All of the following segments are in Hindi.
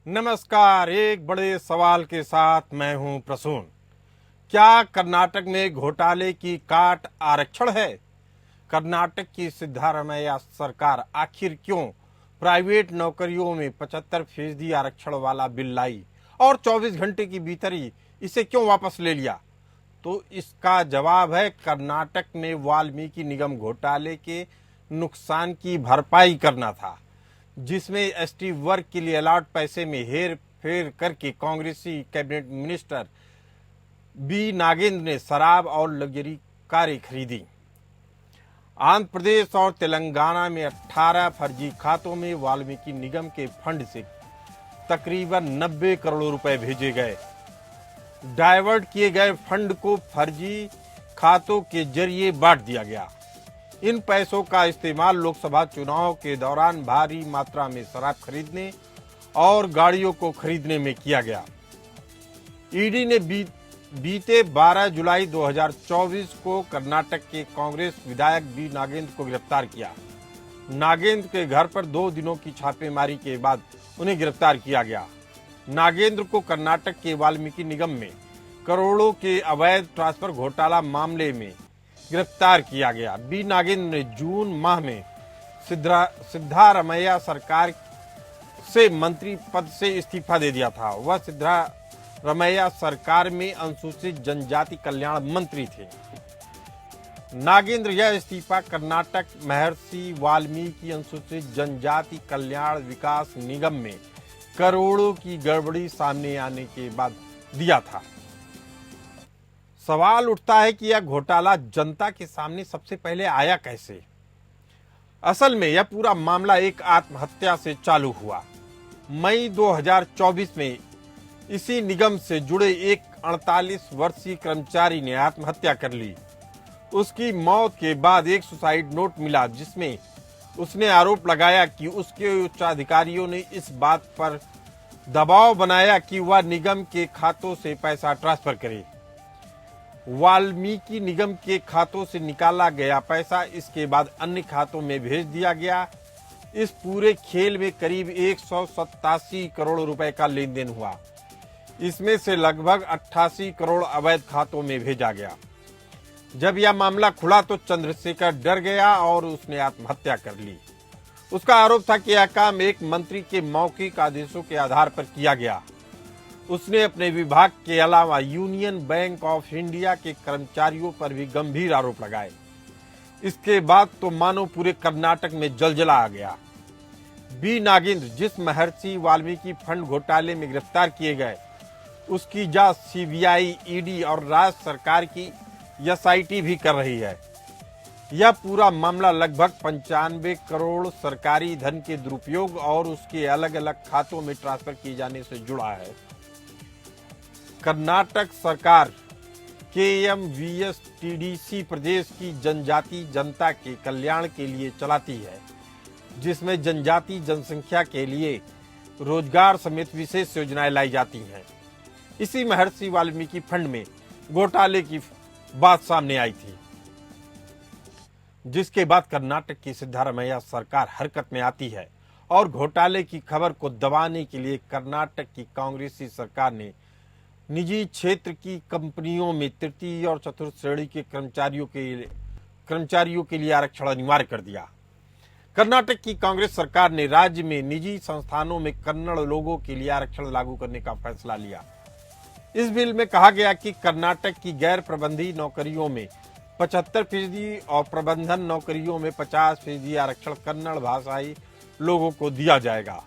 नमस्कार। एक बड़े सवाल के साथ मैं हूं प्रसून। क्या कर्नाटक में घोटाले की काट आरक्षण है? कर्नाटक की सिद्धारमैया सरकार आखिर क्यों प्राइवेट नौकरियों में 75% आरक्षण वाला बिल लाई और 24 घंटे के भीतर ही इसे क्यों वापस ले लिया? तो इसका जवाब है कर्नाटक में वाल्मीकि निगम घोटाले के नुकसान की भरपाई करना था, जिसमें एसटी वर्ग के लिए अलॉट पैसे में हेर फेर करके कांग्रेसी कैबिनेट मिनिस्टर बी नागेंद्र ने शराब और लग्जरी कारें खरीदी। आंध्र प्रदेश और तेलंगाना में 18 फर्जी खातों में वाल्मीकि निगम के फंड से तकरीबन 90 करोड़ रुपए भेजे गए। डाइवर्ट किए गए फंड को फर्जी खातों के जरिए बांट दिया गया। इन पैसों का इस्तेमाल लोकसभा चुनाव के दौरान भारी मात्रा में शराब खरीदने और गाड़ियों को खरीदने में किया गया। ईडी ने बीते 12 जुलाई 2024 को कर्नाटक के कांग्रेस विधायक बी नागेंद्र को गिरफ्तार किया। नागेंद्र के घर पर 2 दिनों की छापेमारी के बाद उन्हें गिरफ्तार किया गया। नागेंद्र को कर्नाटक के वाल्मीकि निगम में करोड़ों के अवैध ट्रांसफर घोटाला मामले में गिरफ्तार किया गया। बी नागेंद्र ने जून माह में सिद्धारमैया सरकार से मंत्री पद से इस्तीफा दे दिया था। वह सिद्धारमैया सरकार में अनुसूचित जनजाति कल्याण मंत्री थे। नागेंद्र यह इस्तीफा कर्नाटक महर्षि वाल्मीकि अनुसूचित जनजाति कल्याण विकास निगम में करोड़ों की गड़बड़ी सामने आने के बाद दिया था। सवाल उठता है कि यह घोटाला जनता के सामने सबसे पहले आया कैसे? असल में यह पूरा मामला एक आत्महत्या से चालू हुआ। मई 2024 में इसी निगम से जुड़े एक 48 वर्षीय कर्मचारी ने आत्महत्या कर ली। उसकी मौत के बाद एक सुसाइड नोट मिला, जिसमें उसने आरोप लगाया कि उसके उच्चाधिकारियों ने इस बात पर दबाव बनाया कि वह निगम के खातों से पैसा ट्रांसफर करे। वाल्मीकि निगम के खातों से निकाला गया पैसा इसके बाद अन्य खातों में भेज दिया गया। इस पूरे खेल में करीब 187 करोड़ रुपए का लेन देन हुआ। इसमें से लगभग 88 करोड़ अवैध खातों में भेजा गया। जब यह मामला खुला तो चंद्रशेखर डर गया और उसने आत्महत्या कर ली। उसका आरोप था कि यह काम एक मंत्री के मौखिक आदेशों के आधार पर किया गया। उसने अपने विभाग के अलावा यूनियन बैंक ऑफ इंडिया के कर्मचारियों पर भी गंभीर आरोप लगाए। इसके बाद तो मानो पूरे कर्नाटक में जलजला आ गया। बी नागेंद्र जिस महर्षि वाल्मीकि फंड घोटाले में गिरफ्तार किए गए, उसकी जांच सीबीआई, ईडी और राज्य सरकार की एसआईटी भी कर रही है। यह पूरा मामला लगभग 95 करोड़ सरकारी धन के दुरुपयोग और उसके अलग अलग खातों में ट्रांसफर किए जाने से जुड़ा है। कर्नाटक सरकार KMVSTDC प्रदेश की जनजाति जनता के कल्याण के लिए चलाती है, जिसमें जनजाति जनसंख्या के लिए रोजगार समेत विशेष योजनाएं लाई जाती हैं। इसी महर्षि वाल्मीकि फंड में घोटाले की बात सामने आई थी, जिसके बाद कर्नाटक की सिद्धारमैया सरकार हरकत में आती है और घोटाले की खबर को दबाने के लिए कर्नाटक की कांग्रेसी सरकार ने निजी क्षेत्र की कंपनियों में तृतीय और चतुर्थ श्रेणी के कर्मचारियों के लिए आरक्षण अनिवार्य कर दिया। कर्नाटक की कांग्रेस सरकार ने राज्य में निजी संस्थानों में कन्नड़ लोगों के लिए आरक्षण लागू करने का फैसला लिया। इस बिल में कहा गया कि कर्नाटक की गैर प्रबंधी नौकरियों में 75% और प्रबंधन नौकरियों में 50% आरक्षण कन्नड़ भाषाई लोगों को दिया जाएगा।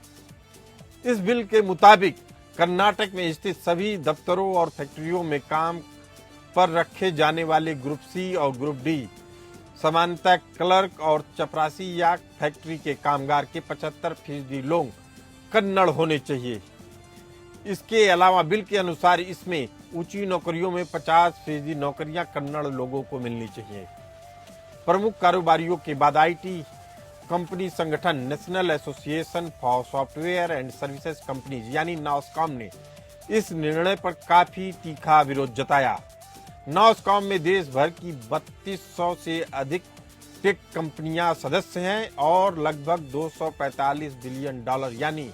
इस बिल के मुताबिक कर्नाटक में स्थित सभी दफ्तरों और फैक्ट्रियों में काम पर रखे जाने वाले ग्रुप सी और ग्रुप डी, सामान्यतः क्लर्क और चपरासी या फैक्ट्री के कामगार के 75% लोग कन्नड़ होने चाहिए। इसके अलावा बिल के अनुसार इसमें ऊंची नौकरियों में 50% नौकरियां कन्नड़ लोगों को मिलनी चाहिए। प्रमुख कारोबारियों के बाद आईटी कंपनी संगठन national association for software and services companies यानी नॉस्कॉम ने इस निर्णय पर काफी तीखा विरोध जताया। नॉस्कॉम में देश भर की 3200 से अधिक टेक कंपनियां सदस्य हैं और लगभग $245 बिलियन यानी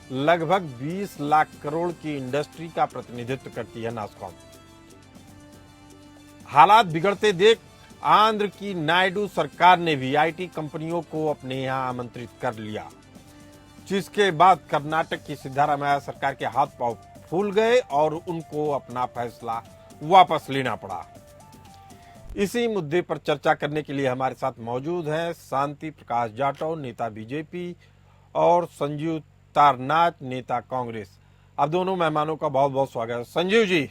लगभग 20 लाख करोड़ की इंडस्ट्री का प्रतिनिधित्व करती है नास्कॉम। हालात बिगड़ते देख आंध्र की नायडू सरकार ने भी आईटी कंपनियों को अपने यहां आमंत्रित कर लिया, जिसके बाद कर्नाटक की सिद्धारमैया सरकार के हाथ पांव फूल गए और उनको अपना फैसला वापस लेना पड़ा। इसी मुद्दे पर चर्चा करने के लिए हमारे साथ मौजूद हैं शांति प्रकाश जाटव, नेता बीजेपी, और संजीव तारनाथ, नेता कांग्रेस। अब दोनों मेहमानों का बहुत बहुत स्वागत है। संजीव जी,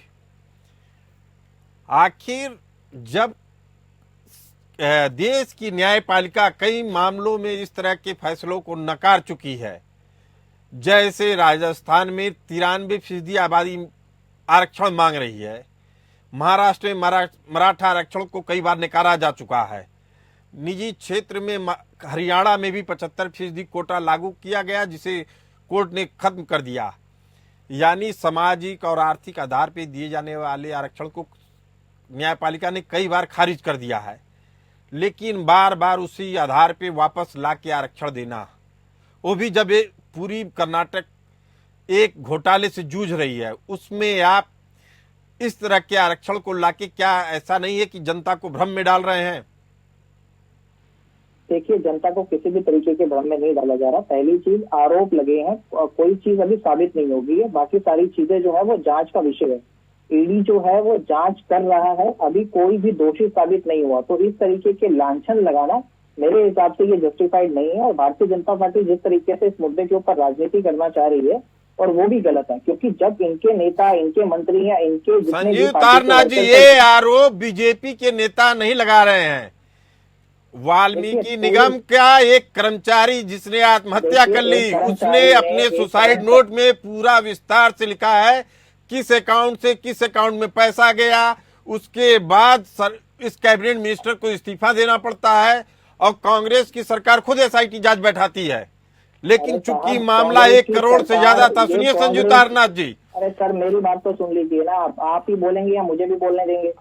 आखिर जब देश की न्यायपालिका कई मामलों में इस तरह के फैसलों को नकार चुकी है, जैसे राजस्थान में 93% आबादी आरक्षण मांग रही है, महाराष्ट्र में मराठा आरक्षण को कई बार नकारा जा चुका है, निजी क्षेत्र में हरियाणा में भी 75% कोटा लागू किया गया जिसे कोर्ट ने खत्म कर दिया, यानी सामाजिक और आर्थिक आधार पर दिए जाने वाले आरक्षण को न्यायपालिका ने कई बार खारिज कर दिया है। लेकिन बार बार उसी आधार पे वापस ला के आरक्षण देना, वो भी जब पूरी कर्नाटक एक घोटाले से जूझ रही है, उसमें आप इस तरह के आरक्षण को लाके, क्या ऐसा नहीं है कि जनता को भ्रम में डाल रहे हैं? देखिए, जनता को किसी भी तरीके के भ्रम में नहीं डाला जा रहा। पहली चीज, आरोप लगे हैं, कोई चीज अभी साबित नहीं होगी है, बाकी सारी चीजें जो है वो जांच का विषय है। ईडी जो है वो जांच कर रहा है, अभी कोई भी दोषी साबित नहीं हुआ। तो इस तरीके के लांछन लगाना मेरे हिसाब से ये जस्टिफाइड नहीं है। और भारतीय जनता पार्टी जिस तरीके से इस मुद्दे के ऊपर राजनीति करना चाह रही है, और वो भी गलत है, क्योंकि जब इनके नेता, इनके मंत्री या इनके संजीव तारनाथ जी, ये आरोप बीजेपी के नेता नहीं लगा रहे हैं। वाल्मीकि निगम का एक कर्मचारी जिसने आत्महत्या कर ली, उसने अपने सुसाइड नोट में पूरा विस्तार से लिखा है किस अकाउंट से किस अकाउंट में पैसा गया। उसके बाद इस कैबिनेट मिनिस्टर को इस्तीफा देना पड़ता है और कांग्रेस की सरकार खुद एसआईटी जांच बैठाती है। लेकिन चूंकि मामला 1 करोड़ से ज्यादा था। सुनिए संजीव तारनाथ जी। अरे सर, मेरी बात तो सुन लीजिए ना। आप ही बोलेंगे या मुझे भी बोलने देंगे?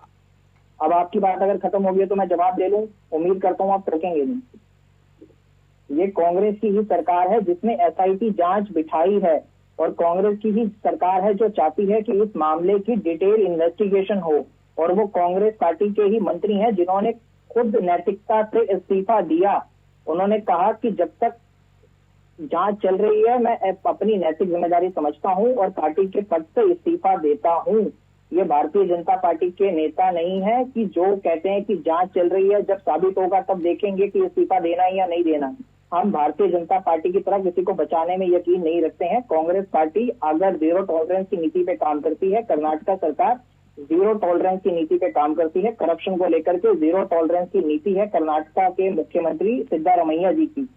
अब आपकी बात अगर खत्म हो गई तो मैं जवाब दे लूं। उम्मीद करता हूं आप टोकेंगे नहीं। ये कांग्रेस की ही सरकार है जिसने एसआईटी जांच बिठाई है, और कांग्रेस की ही सरकार है जो चाहती है कि इस मामले की डिटेल इन्वेस्टिगेशन हो। और वो कांग्रेस पार्टी के ही मंत्री हैं जिन्होंने खुद नैतिकता से इस्तीफा दिया। उन्होंने कहा कि जब तक जांच चल रही है मैं अपनी नैतिक जिम्मेदारी समझता हूं और पार्टी के पद से इस्तीफा देता हूं। ये भारतीय जनता पार्टी के नेता नहीं है कि जो कहते हैं कि जांच चल रही है, जब साबित होगा तब देखेंगे कि इस्तीफा देना है या नहीं देना। हम भारतीय जनता पार्टी की तरह किसी को बचाने में यकीन नहीं रखते हैं। कांग्रेस पार्टी अगर जीरो टॉलरेंस की नीति पे काम करती है, कर्नाटक सरकार जीरो टॉलरेंस की नीति पे काम करती है, करप्शन को लेकर के जीरो टॉलरेंस की नीति है कर्नाटक के मुख्यमंत्री सिद्धारमैया जी की।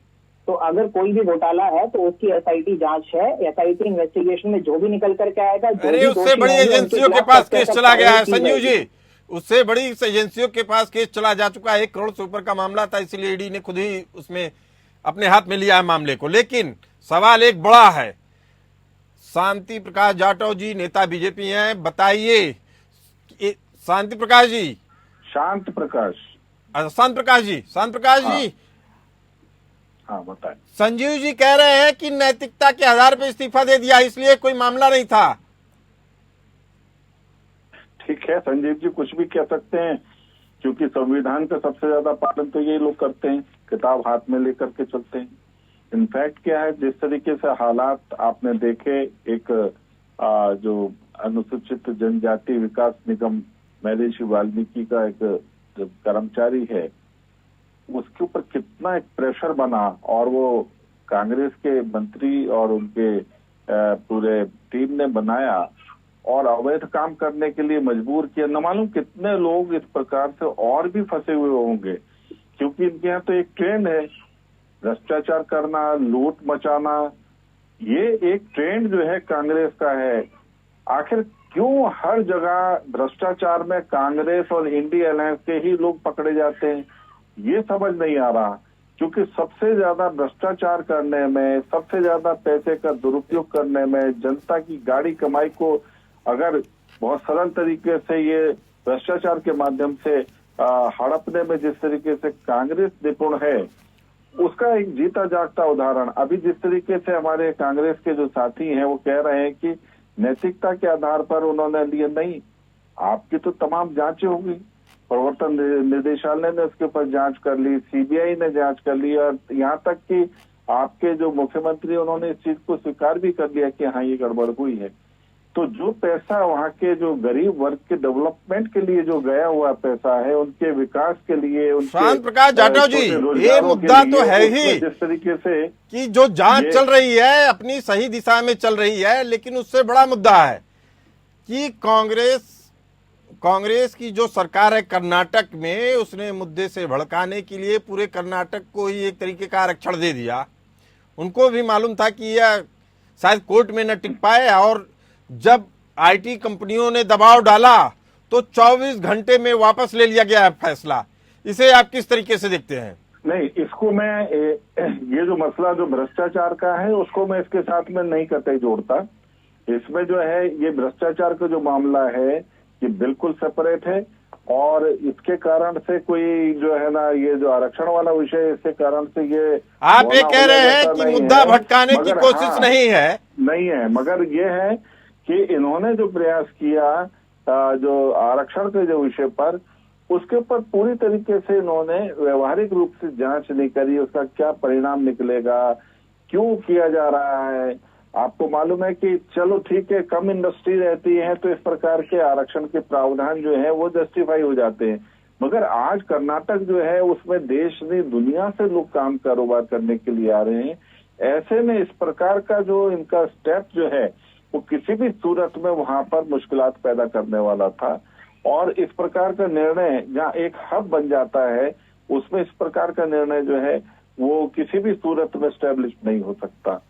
तो अगर कोई भी घोटाला है तो उसकी एसआईटी जांच है। एसआईटी इन्वेस्टिगेशन में जो भी निकल करके आएगा, अरे उससे बड़ी एजेंसियों के पास केस चला गया है संजीव जी, उससे बड़ी एजेंसियों के पास केस चला जा चुका है। 1 करोड़ से ऊपर का मामला था, इसलिए ईडी ने खुद ही उसमें अपने हाथ में लिया है मामले को। लेकिन सवाल एक बड़ा है। शांति प्रकाश जाटव जी, नेता बीजेपी हैं, बताइए। शांति प्रकाश जी, शांत प्रकाश जी, हाँ बताएं। संजीव जी कह रहे हैं कि नैतिकता के आधार पर इस्तीफा दे दिया, इसलिए कोई मामला नहीं था। ठीक है, संजीव जी कुछ भी कह सकते हैं, क्योंकि संविधान का सबसे ज्यादा पालन तो ये लोग करते हैं, किताब हाथ में लेकर के चलते हैं। इनफैक्ट क्या है, जिस तरीके से हालात आपने देखे, एक जो अनुसूचित जनजाति विकास निगम महर्षि वाल्मीकि का एक जो कर्मचारी है, उसके ऊपर कितना एक प्रेशर बना, और वो कांग्रेस के मंत्री और उनके पूरे टीम ने बनाया और अवैध काम करने के लिए मजबूर किया। न मालूम कितने लोग इस प्रकार से और भी फंसे हुए होंगे, क्योंकि इनके यहाँ तो एक ट्रेंड है भ्रष्टाचार करना, लूट मचाना। ये एक ट्रेंड जो है कांग्रेस का है। आखिर क्यों हर जगह भ्रष्टाचार में कांग्रेस और इंडिया अलायंस के ही लोग पकड़े जाते हैं, ये समझ नहीं आ रहा। क्योंकि सबसे ज्यादा भ्रष्टाचार करने में, सबसे ज्यादा पैसे का दुरुपयोग करने में, जनता की गाड़ी कमाई को अगर बहुत सरल तरीके से ये भ्रष्टाचार के माध्यम से हड़पने में जिस तरीके से कांग्रेस निपुण है, उसका एक जीता जागता उदाहरण अभी जिस तरीके से हमारे कांग्रेस के जो साथी हैं वो कह रहे हैं कि नैतिकता के आधार पर उन्होंने लिए, नहीं, आपकी तो तमाम जांचें होगी, प्रवर्तन निदेशालय ने उसके ऊपर जांच कर ली, सीबीआई ने जांच कर ली, और यहाँ तक कि आपके जो मुख्यमंत्री उन्होंने इस चीज को स्वीकार भी कर लिया कि हाँ ये गड़बड़ हुई है। तो जो पैसा वहाँ के जो गरीब वर्ग के डेवलपमेंट के लिए जो गया हुआ पैसा है, उनके विकास के लिए, शांत प्रकाश जाटव जी, ये मुद्दा तो है ही जिस तरीके से कि जो जांच चल रही है अपनी सही दिशा में चल रही है, लेकिन उससे बड़ा मुद्दा है कि कांग्रेस की जो सरकार है कर्नाटक में, उसने मुद्दे से भड़काने के लिए पूरे कर्नाटक को ही एक तरीके का आरक्षण दे दिया। उनको भी मालूम था कि यह शायद कोर्ट में न टिक पाए, और जब आईटी कंपनियों ने दबाव डाला तो 24 घंटे में वापस ले लिया गया है फैसला। इसे आप किस तरीके से देखते हैं? नहीं, इसको मैं ये जो मसला जो भ्रष्टाचार का है उसको मैं इसके साथ में नहीं कतई जोड़ता। इसमें जो है ये भ्रष्टाचार का जो मामला है ये बिल्कुल सेपरेट है, और इसके कारण से कोई जो है ना ये जो आरक्षण वाला विषय है, इसके कारण से ये आप ये कह रहे हैं कि मुद्दा भटकाने की कोशिश नहीं है, मगर ये है कि इन्होंने जो प्रयास किया जो आरक्षण के जो विषय पर, उसके ऊपर पूरी तरीके से इन्होंने व्यवहारिक रूप से जांच नहीं करी, उसका क्या परिणाम निकलेगा, क्यों किया जा रहा है। आपको मालूम है कि चलो ठीक है, कम इंडस्ट्री रहती है तो इस प्रकार के आरक्षण के प्रावधान जो है वो जस्टिफाई हो जाते हैं, मगर आज कर्नाटक जो है उसमें देश ने दुनिया से लोग काम कारोबार करने के लिए आ रहे हैं। ऐसे में इस प्रकार का जो इनका स्टेप जो है वो किसी भी सूरत में वहां पर मुश्किलात पैदा करने वाला था, और इस प्रकार का निर्णय जहाँ एक हब बन जाता है उसमें इस प्रकार का निर्णय जो है वो किसी भी सूरत में स्टैब्लिश नहीं हो सकता।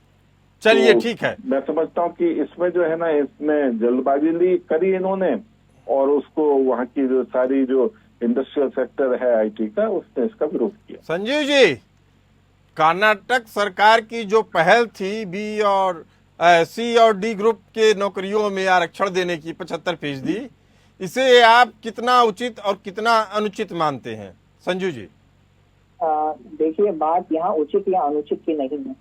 चलिए तो ठीक है, मैं समझता हूँ कि इसमें जो है ना इसमें जल्दबाजी करी इन्होंने, और उसको वहाँ की जो सारी जो इंडस्ट्रियल सेक्टर है आईटी का, उसने इसका विरोध किया। संजीव जी, कर्नाटक सरकार की जो पहल थी बी और सी और डी ग्रुप के नौकरियों में आरक्षण देने की 75%, इसे आप कितना उचित और कितना अनुचित मानते हैं संजू जी? देखिए, बात यहाँ उचित या अनुचित की नहीं है।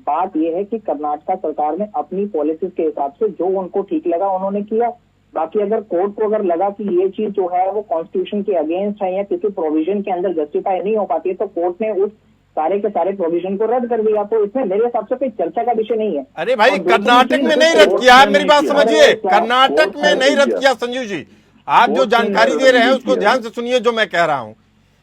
बात यह है कि कर्नाटक सरकार ने अपनी पॉलिसीज के हिसाब से जो उनको ठीक लगा उन्होंने किया। बाकी अगर कोर्ट को अगर लगा कि ये चीज जो है वो कॉन्स्टिट्यूशन के अगेंस्ट है या किसी प्रोविजन के अंदर जस्टिफाई नहीं हो पाती है, तो कोर्ट ने उस सारे के सारे प्रोविजन को रद्द कर दिया। तो इसमें मेरे हिसाब से कोई चर्चा का विषय नहीं है। अरे भाई, कर्नाटक में नहीं रद्द किया, मेरी बात समझिए, कर्नाटक में नहीं रद्द किया संजीव जी। आप जो जानकारी दे रहे हैं उसको ध्यान से सुनिए जो मैं कह रहा हूँ।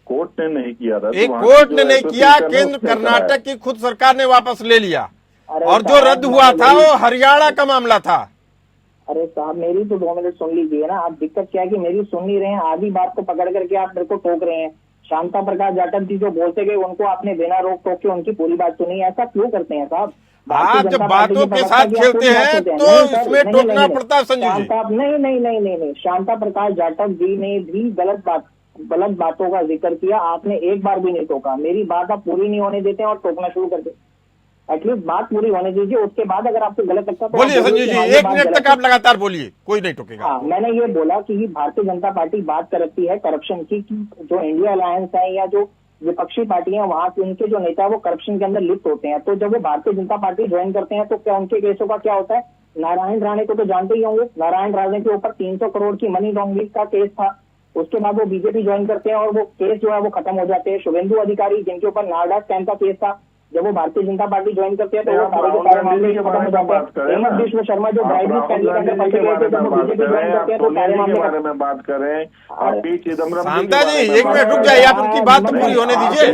कोर्ट ने नहीं किया, एक कोर्ट ने नहीं किया, केंद्र कर्नाटक की खुद सरकार ने वापस ले लिया, और जो रद्द हुआ था वो हरियाणा का मामला था। अरे साहब, मेरी तो 2 मिनट सुन लीजिए ना। आप दिक्कत क्या है कि मेरी सुन नहीं रहे हैं, आधी बात को पकड़ करके आप मेरे को टोक रहे हैं। शांता प्रकाश जाटव जी जो बोलते गए उनको आपने बिना रोक टोक के उनकी पूरी बात सुनी। ऐसा क्यों करते हैं साहब? आप जब बातों के साथ खेलते हैं तो इसमें टोकना पड़ता है संजू जी। नहीं, शांता प्रकाश जाटव जी ने भी गलत बातों का जिक्र किया। आपने एक बार भी नहीं टोका। मेरी बात आप पूरी नहीं होने देते हैं और टोकना शुरू करते। एटलीस्ट बात पूरी होने दीजिए, उसके बाद अगर आपको गलत लगता तो बोलिए संजू जी, 1 मिनट तक आप लगातार बोलिए, कोई नहीं टोकेगा। हाँ, मैंने ये बोला कि भारतीय जनता पार्टी बात करती है करप्शन की, कि जो इंडिया अलायंस है या जो विपक्षी पार्टियां वहां के उनके जो नेता वो करप्शन के अंदर लिप्त होते हैं। तो जब वो भारतीय जनता पार्टी ज्वाइन करते हैं तो क्या उनके केसों का क्या होता है? नारायण राणे को तो जानते ही होंगे। नारायण राणे के ऊपर 300 करोड़ की मनी लॉन्ड्रिंग का केस था। उसके बाद वो बीजेपी ज्वाइन करते हैं और वो केस जो है वो खत्म हो जाते हैं। शुभेंदु अधिकारी जिनके ऊपर नारडा स्कैम का केस था, जब वो भारतीय जनता पार्टी ज्वाइन करते हैं तो वो सारे के सारे मामले खत्म हो जाते हैं। हेमंत बिश्व शर्मा जो ब्राइबरी स्कैंडल के अंदर फंसे गए थे, जब वो बीजेपी ज्वाइन करते हैं तो सारे मामले बारे में बात करें। शांता जी, 1 मिनट रुक जाइए, आप उनकी बात तो पूरी होने दीजिए।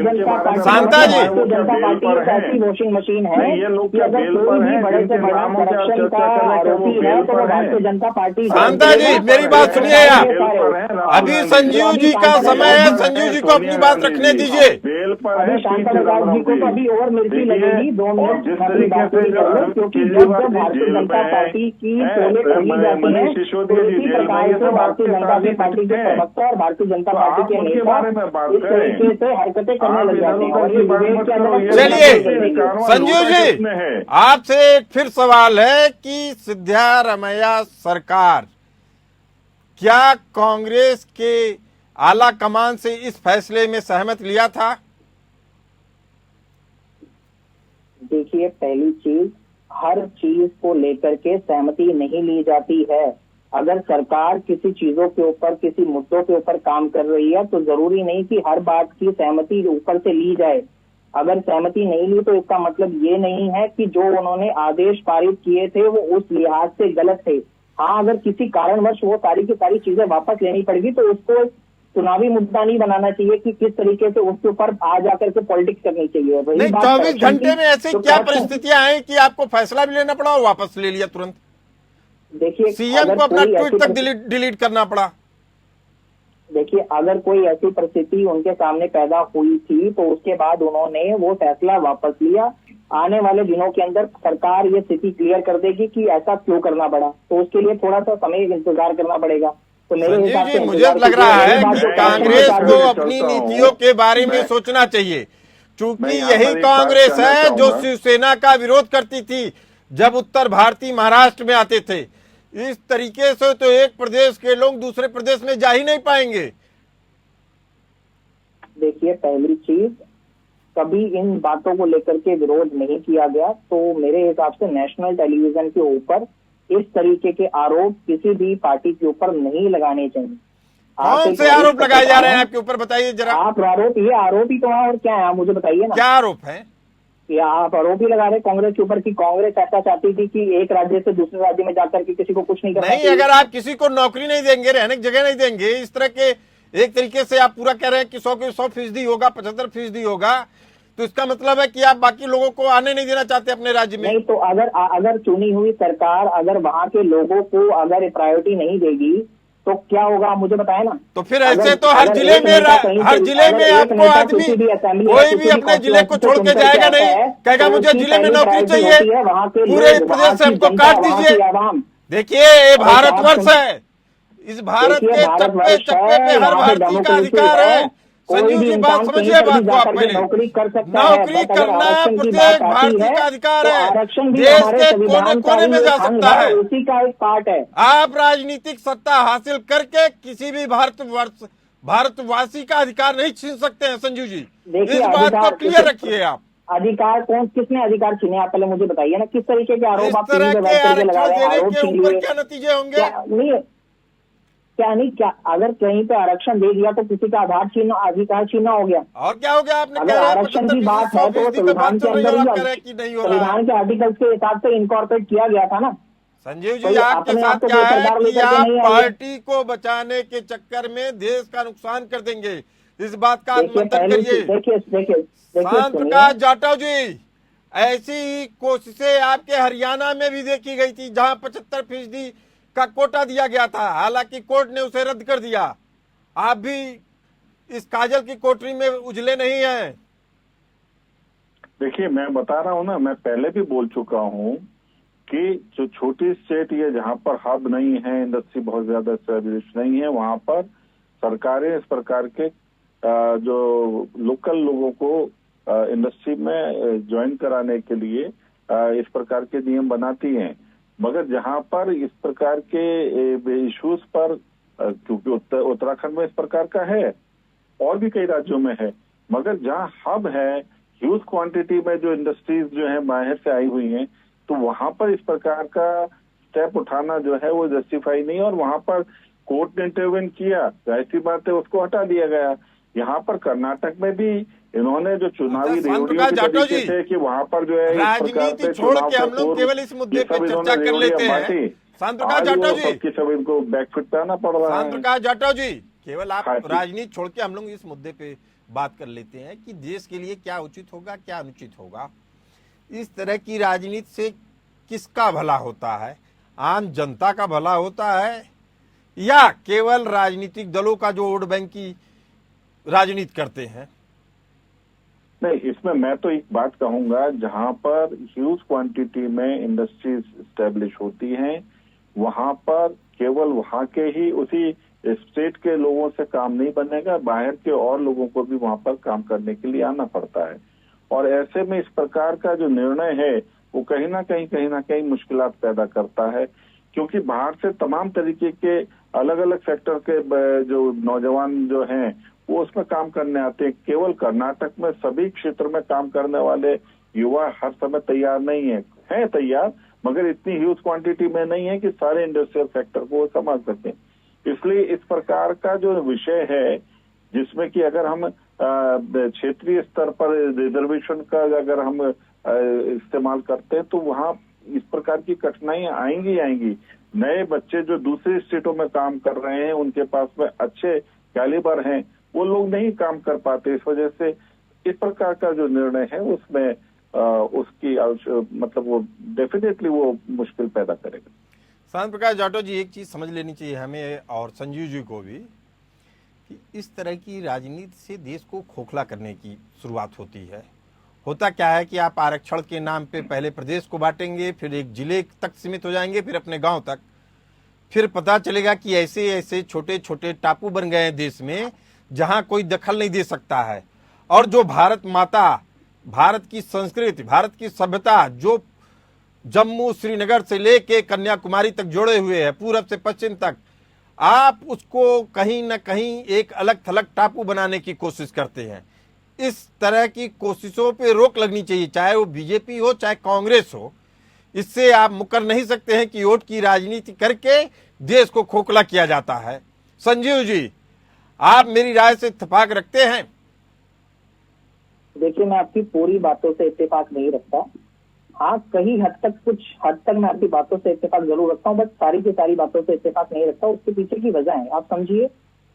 शांता जी, जनता पार्टी एक ऐसी वॉशिंग मशीन है कि अगर कोई भी बड़े से बड़ा करप्शन का आरोपी है तो वो भारतीय जनता पार्टी। शांता जी, मेरी बात सुनिए यार, अभी संजीव जी का समय है, संजीव जी को अपनी बात रखने दीजिए। शांता प्रकाश जी को तो अभी और मिर्ची लगेगी 2 मिनट क्योंकि जब भारतीय जनता पार्टी की पोलें खोली जाती है तो इसी प्रकार से भारतीय जनता पार्टी के प्रवक्ता और भारतीय जनता पार्टी के नेता इस तरीके से हरकतें करने लग जाते हैं और ये विवेक के अंदर। चलिए संजीव जी, आपसे फिर सवाल है कि सिद्धारमैया सरकार क्या कांग्रेस के आला कमान से इस फैसले में सहमत लिया था? देखिए, पहली चीज, हर चीज को लेकर के सहमति नहीं ली जाती है। अगर सरकार किसी चीजों के ऊपर, किसी मुद्दों के ऊपर काम कर रही है तो जरूरी नहीं कि हर बात की सहमति ऊपर से ली जाए। अगर सहमति नहीं ली तो इसका मतलब ये नहीं है कि जो उन्होंने आदेश पारित किए थे वो उस लिहाज से गलत थे। हाँ, अगर किसी कारणवश वो सारी की सारी चीजें वापस लेनी पड़ेगी तो उसको चुनावी मुद्दा नहीं बनाना चाहिए कि किस तरीके से उसके ऊपर आ जाकर के पॉलिटिक्स करनी चाहिए। नहीं, 24 घंटे में ऐसी क्या परिस्थितियां हैं कि आपको फैसला भी लेना पड़ा और वापस ले लिया तुरंत? देखिए, सीएम को अपना ट्वीट तक डिलीट करना पड़ा। देखिए, अगर कोई ऐसी परिस्थिति उनके सामने पैदा हुई थी तो उसके बाद उन्होंने वो फैसला वापस लिया। आने वाले दिनों के अंदर सरकार ये स्थिति क्लियर कर देगी कि ऐसा क्यों करना पड़ा, तो उसके लिए थोड़ा सा समय इंतजार करना पड़ेगा। तो मेरे हिसाब से मुझे लग रहा है कि कांग्रेस को अपनी नीतियों के बारे में सोचना चाहिए, क्योंकि यही कांग्रेस है जो शिवसेना का विरोध करती थी जब उत्तर भारतीय महाराष्ट्र में आते थे। इस तरीके से तो एक प्रदेश के लोग दूसरे प्रदेश में जा ही नहीं पाएंगे। देखिए, पहली चीज, कभी इन बातों को लेकर के विरोध नहीं किया गया, तो मेरे हिसाब से नेशनल टेलीविजन के ऊपर इस तरीके के आरोप किसी भी पार्टी के ऊपर नहीं लगाने चाहिए। कौन से आरोप लगाए जा रहे हैं आपके ऊपर, बताइए जरा। आप ये आरोप ही तो है, और क्या है, आप मुझे बताइए ना। क्या आरोप है? या आप आरोप ही लगा रहे कांग्रेस के ऊपर कि कांग्रेस ऐसा चाहती थी कि एक राज्य से दूसरे राज्य में जाकर के किसी को कुछ नहीं करना। नहीं, अगर आप किसी को नौकरी नहीं देंगे, रहने की जगह नहीं देंगे, इस तरह के एक तरीके से आप पूरा कह रहे हैं कि 100% होगा, 75% होगा, तो इसका मतलब है कि आप बाकी लोगों को आने नहीं देना चाहते अपने राज्य में। नहीं, तो अगर चुनी हुई सरकार अगर वहां के लोगों को अगर प्रायोरिटी नहीं देगी तो क्या होगा, मुझे बताए ना। तो फिर ऐसे तो हर जिले में आपको आदमी कोई भी अपने जिले को छोड़ के जाएगा नहीं, कहेगा मुझे जिले में नौकरी चाहिए, पूरे प्रदेश से हमको काट दीजिए। देखिए, ये भारतवर्ष है, इस भारत के चप्पे चप्पे पे हर भारतीय का अधिकार है। संजीव जी, बात समझिए, बात को आप पहले, नौकरी करना प्रत्येक भारतीय का अधिकार है, देश के कोने कोने में जा सकता है, उसी का एक पार्ट है। आप राजनीतिक सत्ता हासिल करके किसी भी भारतवासी का अधिकार नहीं छीन सकते हैं। संजीव जी, इस बात को क्लियर रखिए आप। अधिकार किसने अधिकार छीने, आप पहले मुझे बताइए ना, किस तरीके के आरोप आप तरह के आरक्षण देने के ऊपर क्या नतीजे होंगे? क्या अगर कहीं पे आरक्षण दे दिया तो किसी का अधिकार छीना हो गया? और क्या हो गया? आपने अगर आरक्षण की बात है तो संविधान के अंदर संविधान के आर्टिकल के हिसाब से इनकॉर्पोरेट किया गया था ना। संजीव जी, आपके साथ क्या है कि आप पार्टी को बचाने के चक्कर में देश का नुकसान कर देंगे, इस बात का मंथन करिए। देखिए शांत प्रकाश जाटव जी, ऐसी कोशिशें आपके हरियाणा में भी देखी गई थी, जहां 75% का कोटा दिया गया था, हालांकि कोर्ट ने उसे रद्द कर दिया। आप भी इस काजल की कोठरी में उजले नहीं हैं। देखिए, मैं बता रहा हूं ना, मैं पहले भी बोल चुका हूं कि जो छोटी स्टेट ये जहां पर हब नहीं है, इंडस्ट्री बहुत ज्यादा एस्टेब्लिश नहीं है, वहां पर सरकारें इस प्रकार के जो लोकल लोगों को इंडस्ट्री में ज्वाइन कराने के लिए इस प्रकार के नियम बनाती हैं। मगर जहां पर इस प्रकार के इश्यूज पर, क्योंकि उत्तराखंड में इस प्रकार का है और भी कई राज्यों में है, मगर जहां हब है, ह्यूज क्वांटिटी में जो इंडस्ट्रीज जो है बाहर से आई हुई हैं, तो वहां पर इस प्रकार का स्टेप उठाना जो है वो जस्टिफाई नहीं, और वहां पर कोर्ट ने इंटरवेन किया, ऐसी बात है, उसको हटा दिया गया। यहाँ पर कर्नाटक में भी इन्होंने जो चुनावी रेडियो के तरीके से कि वहां पर जो है राजनीति छोड़ के हम लोग केवल इस मुद्दे पर चर्चा कर लेते हैं। शांतप्रकाश जाटव जी, सब इनको बैकफुट पे आना पड़ रहा है। शांतप्रकाश जाटव जी, केवल आप राजनीति छोड़ के हम लोग इस मुद्दे पे बात कर लेते हैं कि देश के लिए क्या उचित होगा, क्या अनुचित होगा। इस तरह की राजनीति से किसका भला होता है? आम जनता का भला होता है या केवल राजनीतिक दलों का जो वोट बैंक की राजनीति करते हैं? नहीं, इसमें मैं तो एक बात कहूंगा, जहां पर ह्यूज क्वांटिटी में इंडस्ट्रीज स्टैब्लिश होती हैं, वहां पर केवल वहां के ही उसी स्टेट के लोगों से काम नहीं बनेगा, बाहर के और लोगों को भी वहां पर काम करने के लिए आना पड़ता है। और ऐसे में इस प्रकार का जो निर्णय है वो कहीं ना कहीं मुश्किलात पैदा करता है, क्योंकि बाहर से तमाम तरीके के अलग अलग सेक्टर के जो नौजवान जो हैं वो उसमें काम करने आते हैं। केवल कर्नाटक में सभी क्षेत्र में काम करने वाले युवा हर समय तैयार नहीं है तैयार, मगर इतनी ह्यूज क्वांटिटी में नहीं है कि सारे इंडस्ट्रियल सेक्टर को वो समझ सकें। इसलिए इस प्रकार का जो विषय है, जिसमें कि अगर हम क्षेत्रीय स्तर पर रिजर्वेशन का अगर हम इस्तेमाल करते हैं तो वहाँ इस प्रकार की कठिनाइयां आएंगी। नए बच्चे जो दूसरी स्टेटों में काम कर रहे हैं, उनके पास में अच्छे कैलिबर हैं, वो लोग नहीं काम कर पाते। इस वजह से इस प्रकार का जो निर्णय है उसमें उसकी मतलब वो डेफिनेटली वो मुश्किल पैदा करेगा। शांत प्रकाश जाटव जी, एक चीज समझ लेनी चाहिए हमें और संजीव जी को भी कि इस तरह की राजनीति से देश को खोखला करने की शुरुआत होती है। होता क्या है कि आप आरक्षण के नाम पे पहले प्रदेश को बांटेंगे, फिर एक जिले तक सीमित हो जाएंगे, फिर अपने गांव तक, फिर पता चलेगा कि ऐसे ऐसे छोटे छोटे टापू बन गए हैं देश में जहां कोई दखल नहीं दे सकता है। और जो भारत माता, भारत की संस्कृति, भारत की सभ्यता जो जम्मू श्रीनगर से लेके कन्याकुमारी तक जोड़े हुए हैं, पूरब से पश्चिम तक, आप उसको कहीं न कहीं एक अलग थलग टापू बनाने की कोशिश करते हैं। इस तरह की कोशिशों पे रोक लगनी चाहिए, चाहे वो बीजेपी हो चाहे कांग्रेस हो। इससे आप मुकर नहीं सकते हैं कि वोट की राजनीति करके देश को खोखला किया जाता है। संजीव जी, आप मेरी राय से इत्तेफाक रखते हैं? देखिए, मैं आपकी पूरी बातों से इत्तेफाक नहीं रखता। हाँ, कहीं हद तक, कुछ हद तक मैं आपकी बातों से इत्तेफाक जरूर रखता हूँ, बट सारी की सारी बातों से इत्तेफाक नहीं रखता। उसके पीछे की वजह है, आप समझिए।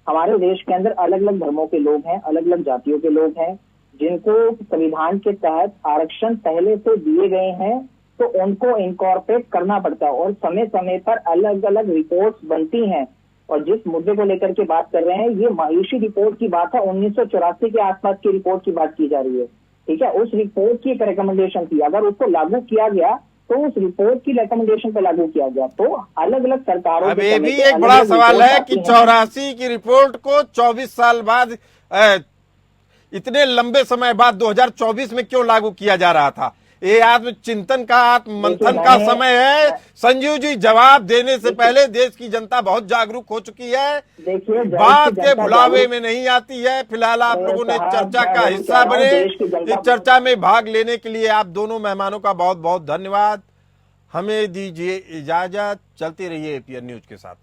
हमारे देश के अंदर अलग अलग धर्मों के लोग हैं, अलग अलग जातियों के लोग हैं, जिनको संविधान के तहत आरक्षण पहले से दिए गए हैं, तो उनको इनकॉर्पोरेट करना पड़ता है और समय समय पर अलग अलग रिपोर्ट्स बनती हैं। और जिस मुद्दे को लेकर के बात कर रहे हैं, ये महिषी रिपोर्ट की बात है, 1984 के आसपास की रिपोर्ट की बात की जा रही है। ठीक है, उस रिपोर्ट की एक रिकमेंडेशन थी, अगर उसको लागू किया गया तो उस रिपोर्ट की रिकमेंडेशन पे लागू किया गया। तो अलग अलग सरकारों अब ये भी एक बड़ा सवाल है कि 84 की रिपोर्ट को 24 साल बाद, इतने लंबे समय बाद 2024 में क्यों लागू किया जा रहा था? ये आत्मचिंतन का, आत्ममंथन का समय है। संजीव जी, जवाब देने से पहले देश की जनता बहुत जागरूक हो चुकी है, बात के भुलावे में नहीं आती है। फिलहाल आप लोगों ने चर्चा का हिस्सा बने। इस चर्चा में भाग लेने के लिए आप दोनों मेहमानों का बहुत बहुत धन्यवाद। हमें दीजिए इजाजत, चलते रहिए एपीएन न्यूज के साथ।